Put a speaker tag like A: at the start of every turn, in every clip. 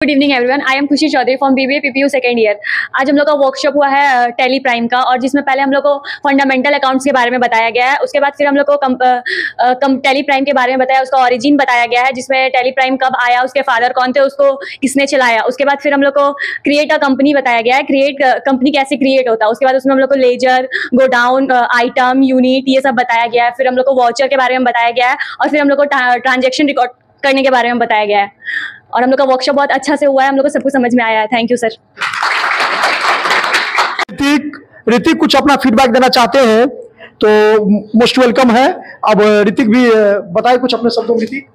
A: Good evening everyone, I am Khushi Chaudhary from BBA PPU second year. आज हम लोग का वर्कशॉप हुआ है टैली प्राइम का, और जिसमें पहले हम लोग को फंडामेंटल अकाउंट्स के बारे में बताया गया है। उसके बाद फिर हम लोग को टैली प्राइम के बारे में बताया, उसका ओरिजिन बताया गया है, जिसमें टैली प्राइम कब आया, उसके फादर कौन थे, उसको किसने चलाया। उसके बाद फिर हम लोग को क्रिएट अ कंपनी बताया गया है, कंपनी कैसे क्रिएट होता है। उसके बाद उसमें हम लोग को लेजर, गोडाउन, आइटम, यूनिट, ये सब बताया गया है। फिर हम लोग को वाउचर के बारे में बताया गया है, और फिर हम लोग को ट्रांजेक्शन रिकॉर्ड करने के बारे में बताया गया है। और हम लोग का वर्कशॉप बहुत अच्छा से हुआ है, हम लोग को सब कुछ समझ में आया है। Thank you sir.
B: ऋतिक कुछ अपना फीडबैक देना चाहते हैं तो मोस्ट वेलकम है। अब ऋतिक भी बताए कुछ अपने शब्दों में। Hrithik,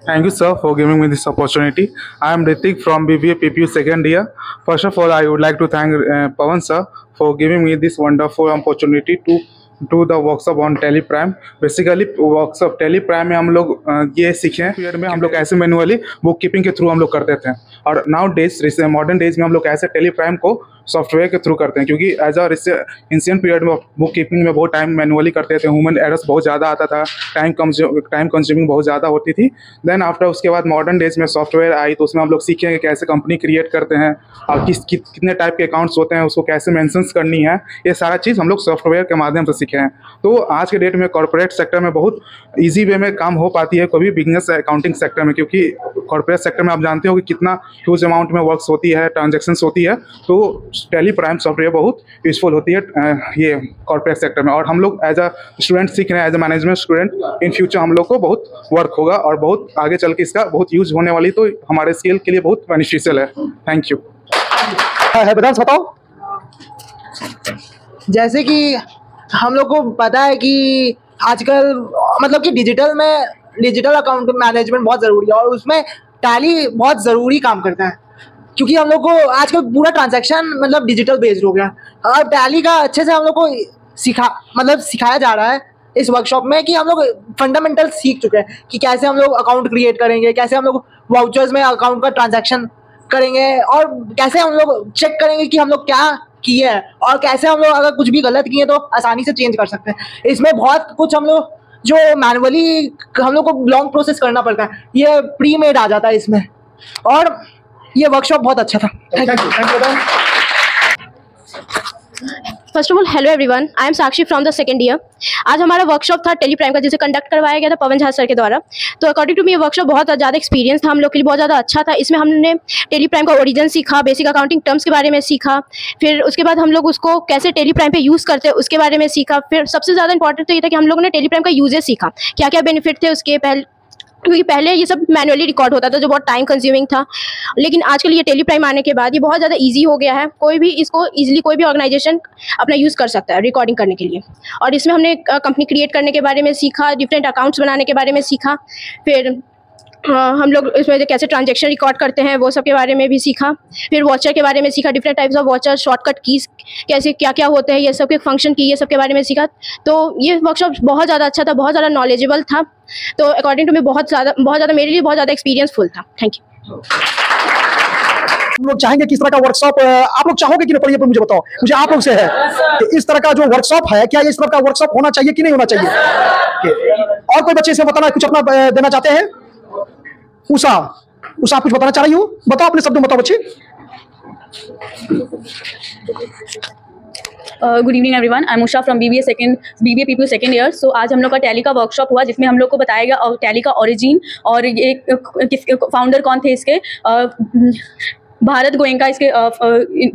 C: Thank you, sir, for giving me this opportunity. I am Ritik from BBA PPU second year. First of all, I would like to thank Pawan sir for giving me this wonderful opportunity to do the workshop on Tally Prime. Basically, workshop Tally Prime में हम लोग ये सीखे period में हम लोग ऐसे manually book keeping के थ्रू हम लोग करते थे, और नाउ डेज मॉडर्न डेज में हम लोग ऐसे Tally Prime को सॉफ्टवेयर के थ्रू करते हैं, क्योंकि एज अ इंसियंट पीरियड में बुक कीपिंग में बहुत टाइम मैनुअली करते थे, ह्यूमन एरर्स बहुत ज़्यादा आता था, टाइम कंज्यूमिंग बहुत ज़्यादा होती थी। देन आफ्टर उसके बाद मॉडर्न डेज में सॉफ्टवेयर आई, तो उसमें हम लोग सीखेंगे कैसे कंपनी क्रिएट करते हैं और कितने टाइप के अकाउंट्स होते हैं, उसको कैसे मेंशंस करनी है, ये सारा चीज़ हम लोग सॉफ्टवेयर के माध्यम से सीखे हैं। तो आज के डेट में कॉर्पोरेट सेक्टर में बहुत ईजी वे में काम हो पाती है कोई भी बिजनेस अकाउंटिंग सेक्टर में, क्योंकि कॉर्पोरेट सेक्टर में आप जानते हो कि कितना ह्यूज अमाउंट में वर्क्स होती है, ट्रांजेक्शन्स होती है। तो टैली प्राइम सॉफ्टवेयर बहुत यूजफुल होती है ये कॉर्पोरेट सेक्टर में, और हम लोग एज अ स्टूडेंट सीख रहे हैं, as a management student. In future हम लोग को बहुत वर्क होगा और बहुत आगे चल के इसका बहुत यूज होने वाली, तो हमारे स्किल के लिए बहुत बेनिफिशियल है। Thank you.
B: वेदांश बताओ।
D: जैसे कि हम लोग को पता है कि आजकल मतलब कि डिजिटल अकाउंट मैनेजमेंट बहुत ज़रूरी है, और उसमें टैली बहुत ज़रूरी काम करता है, क्योंकि हम लोग को आजकल पूरा ट्रांजैक्शन मतलब डिजिटल बेस्ड हो गया, और टैली का अच्छे से हम लोग को सिखाया जा रहा है इस वर्कशॉप में, कि हम लोग फंडामेंटल सीख चुके हैं कि कैसे हम लोग अकाउंट क्रिएट करेंगे, कैसे हम लोग वाउचर्स में अकाउंट का ट्रांजैक्शन करेंगे, और कैसे हम लोग चेक करेंगे कि हम लोग क्या किए हैं, और कैसे हम लोग अगर कुछ भी गलत किए तो आसानी से चेंज कर सकते हैं। इसमें बहुत कुछ हम लोग जो मैनुअली हम लोग को लॉन्ग प्रोसेस करना पड़ता है, ये प्री मेड आ जाता है इसमें, और ये वर्कशॉप बहुत अच्छा था। Thank you.
E: First of all hello everyone, I M Sakshi from the second year. आज हमारा वर्कशॉप था टैली प्राइम का, जिसे कंडक्ट करवाया गया था पवन झा सर के द्वारा। तो अकॉर्डिंग टू मी ये वर्कशॉप बहुत ज़्यादा एक्सपीरियंस था हम लोग के लिए, बहुत ज़्यादा अच्छा था। इसमें हमने टैली प्राइम का ओरिजिन सीखा, बेसिक अकाउंटिंग टर्म्स के बारे में सीखा, फिर उसके बाद हम लोग उसको कैसे टैली प्राइम पे यूज़ करते हैं उसके बारे में सीखा। फिर सबसे ज़्यादा इंपॉर्टेंट तो ये था कि हम लोगों ने टैली प्राइम का यूजेस सीखा, क्या क्या बेनिफिट थे उसके। क्योंकि पहले ये सब मैनुअली रिकॉर्ड होता था जो बहुत टाइम कंज्यूमिंग था, लेकिन आजकल ये टैली प्राइम आने के बाद ये बहुत ज़्यादा इजी हो गया है। कोई भी इसको इजीली कोई भी ऑर्गेनाइजेशन अपना यूज़ कर सकता है रिकॉर्डिंग करने के लिए। और इसमें हमने कंपनी क्रिएट करने के बारे में सीखा, डिफरेंट अकाउंट्स बनाने के बारे में सीखा, फिर हम लोग इसमें कैसे ट्रांजेक्शन रिकॉर्ड करते हैं वो सब के बारे में भी सीखा, फिर वॉचर के बारे में सीखा, different types of watcher, shortcut keys कैसे क्या क्या होते हैं, ये सब के फंक्शन की, ये सब के बारे में सीखा। तो ये वर्कशॉप बहुत ज़्यादा अच्छा था, बहुत ज़्यादा नॉलेजेबल था। तो अकॉर्डिंग टू मी बहुत ज़्यादा मेरे लिए बहुत ज़्यादा एक्सपीरियंसफुल था। Thank you.
B: हम लोग चाहेंगे किस तरह का वर्कशॉप आप लोग चाहोगे कि नहीं, पर मुझे बताओ, मुझे आप लोग से है कि इस तरह का जो वर्कशॉप है, क्या इस तरह का वर्कशॉप होना चाहिए कि नहीं होना चाहिए। और कोई बच्चे से बताना, कुछ अपना देना चाहते हैं। उषा आप कुछ बताना चाह रही हो, बताओ अपने शब्दों में, बताओ बच्चे।
A: Good evening everyone, I am Usha from BBA PPU second year. So आज हम लोग का टैली का वर्कशॉप हुआ, जिसमें हम लोग को बताया गया और टैली का ओरिजिन, और ये फाउंडर कौन थे इसके। भारत गोयनका इसके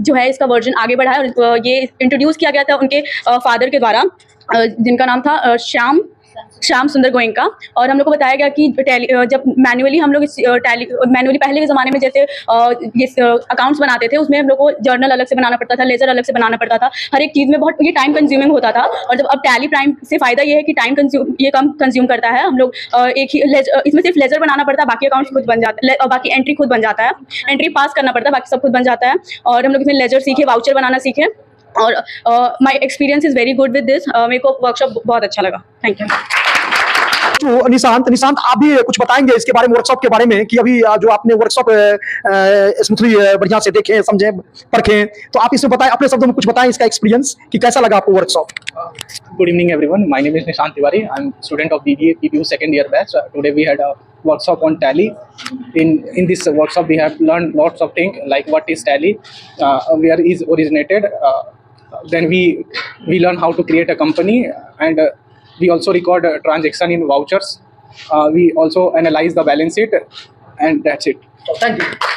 A: जो है इसका वर्जन आगे बढ़ा है, और ये इंट्रोड्यूस किया गया था उनके फादर के द्वारा, जिनका नाम था श्याम सुंदर गोयनका। और हम लोग को बताया गया कि जब मैनुअली हम लोग मैनुअली पहले के ज़माने में जैसे ये अकाउंट्स बनाते थे, उसमें हम लोग को जर्नल अलग से बनाना पड़ता था, लेजर अलग से बनाना पड़ता था, हर एक चीज़ में बहुत ये टाइम कंज्यूमिंग होता था। और जब अब टैली प्राइम से फ़ायदा ये है कि ये कम कंज्यूम करता है। हम लोग एक ही इसमें सिर्फ लेजर बनाना पड़ता है, बाकी अकाउंट्स खुद बन जाता है, बाकी एंट्री खुद बन जाता है, एंट्री पास करना पड़ता है, बाकी सब खुद बन जाता है। और हम लोग इसमें लेजर सीखे, वाउचर बनाना सीखे, और my experience is very good with this. मेरे को वर्कशॉप बहुत अच्छा लगा। Thank you.
B: जो निशांत आप भी कुछ बताएंगे इसके बारे में, वर्कशॉप के बारे में, कि अभी जो आपने वर्कशॉप स्मूथली बढ़िया से देखें, समझे, परखें, तो आप इसमें बताएं, अपने शब्दों में कुछ बताएं इसका एक्सपीरियंस कि कैसा लगा आपको workshop.
F: Good evening, everyone. My name is Nishant Tiwari. I'm student of BBA PPU second year batch. Today we had a workshop on Tally. In this workshop, we have learned lots of things like what is Tally, where is originated. Then we learn how to create a company, and we also record a transaction in vouchers. We also analyze the balance sheet, and that's it.
B: Thank you.